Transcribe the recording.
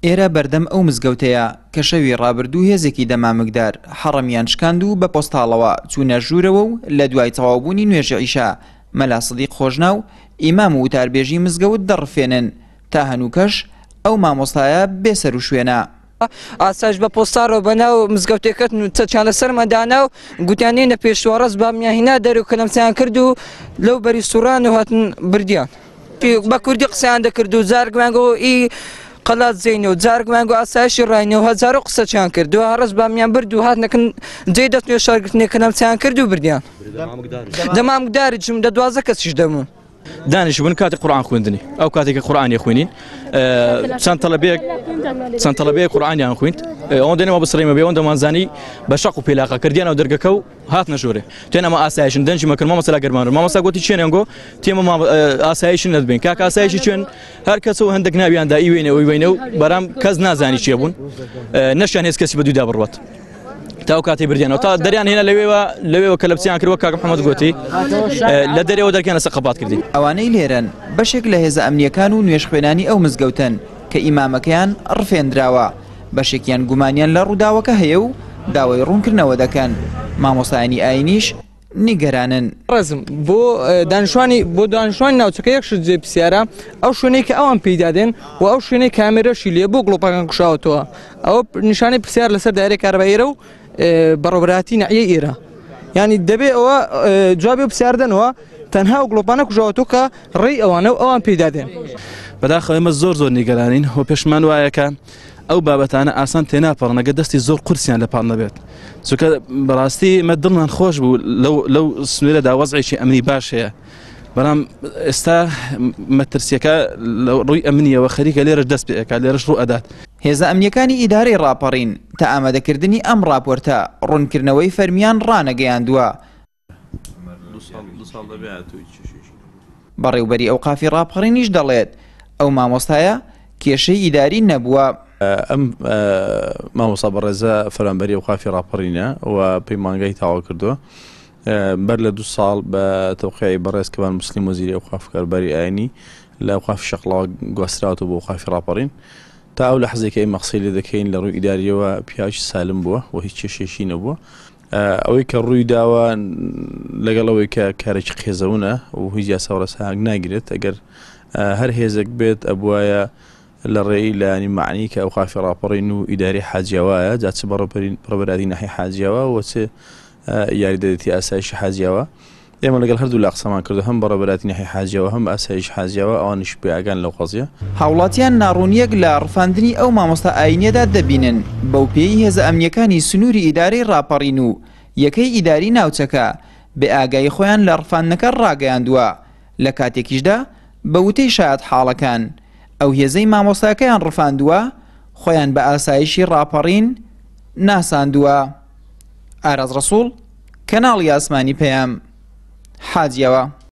ئێرە بەردەم ئەو مزگەوتەیە کە شەوی ڕابردوو هێزێکی دەمامکدار حەڕەمیان شکاند و بە پۆستاڵەوە چوونە ژوورەوە و لە دوای تەواوبوونی نوێژی عیشا مەلا سەدیق خۆشناو ئیمام و وتاربێژی مزگەوت دەڕفێنن تا هەنووکەش ئەو مامۆستایە بێسەر و شوێنە. ئاساش بە پۆستاڕۆ بەناو مزگەوتێکەکەت چەند لەسەرمەدانا و گوتیانینە پێشوەڕەس بامیاهینا دەر و کەلەمچیان کرد و لەو بەری سووران و هاتن بردیان بە کوردی قسەیان دەکرد و جارگوانگۆ ئی قەلات زەینە و جارگوانگۆ ئاسایشی ڕاینەوە هەزارە قسەچیان کرد و هەڕەس بامیان برد و هاتنەکەن جێ دەستنوێ شارگرتنێ کەلەمچیان کرد و بردیان دەمامکداری چم دە 12 کەسیش دەمون دانیش بوون کاتی قورآن خوێندنی ئەو کاتێککە قورآنی خوێنین چەند تەڵەبەیەک قورآنیان خوێند ئەوەن دێنەوە بسڕێمە بێ ئەوەن دەمانزانی بە شەق و پێلاقە کردیانەوە دەرگەکە و هات نەژۆرێ تێن ئەمە ئاسایشن دەنجی مەکرد مامۆستا گەرمانە مامۆستا گوتی چێنێنگۆ تێمە ئاسایشن نەدبین کاک ئاسایشی چێن هەر کەسەوە هەندێک ناویاندا ئیوێنەوەی و بەرام کەس نازانی چێ بوون نەشیان هێز کەسی بە دوودا بڕوات تا کاتی بردیانەوە تا دەریان هێنا لەوێەوە کەلەپچیان کردوە کاک محەممەد گوتی لە دەرەوە دەرکیانە سەقەپات کردی. ئەوانەی لێرەن بەشێک لە هێزە ئەمنیەکان و نوێژ خوێنانی ئەو مزگەوتن کە ئیمامەکەیان ڕفێنراوە بەشێکیان گومانیان لە ڕووداوەکە هەیە و داوای ڕوونکردنەوە دەکەن مامۆستایانی ئاینیش نیگەرانن. ڕزم بۆ دانیشتوانی ناوچەکە یەک شت جێ پرسیارە ئەو شوێنەی کە ئەوان پێدادێن و ئەو شوێنەی کامێرەشی لێ بۆ گڵۆپەکان کوشاوەتەوە ئەوە نیشانەی پرسیار لەسەر دایرەی کارەباییرە و بەڕێوەبەراتی نەحیەی ئێرە یعنی دەبێت ئەوە جوابێ پرسیاردنەوە تەنها و گڵۆپانە کوژاوەتەوە کە ڕێی ئەوانە و ئەوان پێدادێن. بەداخەوە ئێمە زۆر نیگەرانین و پێشمان وایەکە ئەو بابەتانە ئاسان تێناپەڕنەگە دەستی زۆر قورسیان لە پاڵ نەبێت چونکە بەڕاستی مە دڵمان خۆش بوو لەو سنوورەدا وەزعێکی ئەمنی باش هەیە بەڵام ئێستا مەترسیەکە ڕووی ئەمنیەوە خەریکە لێرەش دەست پێەکە لێرەش ڕوو ئەدات. هێزە ئەمنیەکانی ئیدارەی ڕاپەڕین تا ئامادەکردنی ئەم ڕاپۆرتە ڕوونکردنەوەی فەرمیان ڕانەگەیاندووە. بەڕێوبەری ئەوقافی ڕاپەڕینیش دەڵێت ئەو مامۆستایە کێشەی ئیداری نەبووە. ئەم مامۆستا بەڕێزە فەرمانبەری ئەوقافی ڕاپەڕینە و پەیمانگای تاوا کردووە بەر لە 2 ساڵ بە تەوقیعی بەڕێز کەوان موسلیم وەزیری ئەوقاف کاربەری ئاینی لە ئەوقافی شەقڵاوە گواستراوەتەوە بۆ ئەوقافی ڕاپەڕین تا ئەو لە حەزێکی مەقسەی لێ دەکەین لە ڕووی ئیداریەوە پیاوی سالم بووە و هیچ کێشێشی نەبووە ئەوەی کە ڕووی داوە لەگەڵەوەی کە کارێکی قێزەونە و هیچ یاسا و ڕێساک ناگرێت ئەگەر هەر هێزێک بێت ئەبوایە لە ڕێی لانی معنی کە ئەوقافی ڕاپەڕین و ئیداری حاجیاوایە جا چ بەڕێوەبەری ناحیەی حاجیاوە و چ یاریدەدەتی ئاسایشی حاجیاوە ئێمە لەگەڵ هەردوو لا قسەمان کردو هەم بەڕێوەبەری ناحیەی حاجیاوە هەم ئاسایش حاجیاوە ئەوانیش پێیاگان لەو قەزیە. هاوڵاتیان ناڕوونیەک لە ڕفاندنی ئەو مامۆستا ئاینیەدا دەبینن بەو پێی هێزە ئەمنیەکانی سنووری ئیدارەی ڕاپەڕین و یەکەی ئیداری ناوچەکە بە ئاگای خۆیان لە ڕفاندنەکە ڕاگەیاندووە لە کاتێکیشدا بە وتەی شایەت حاڵەکان ئەو هێزەی مامۆستاکەیان ڕفاندووە خۆیان بە ئاسایشی ڕاپەڕین ناساندووە. ئاراز ڕەسوڵ کەناڵی ئاسمانی پەیام حاجیەوە.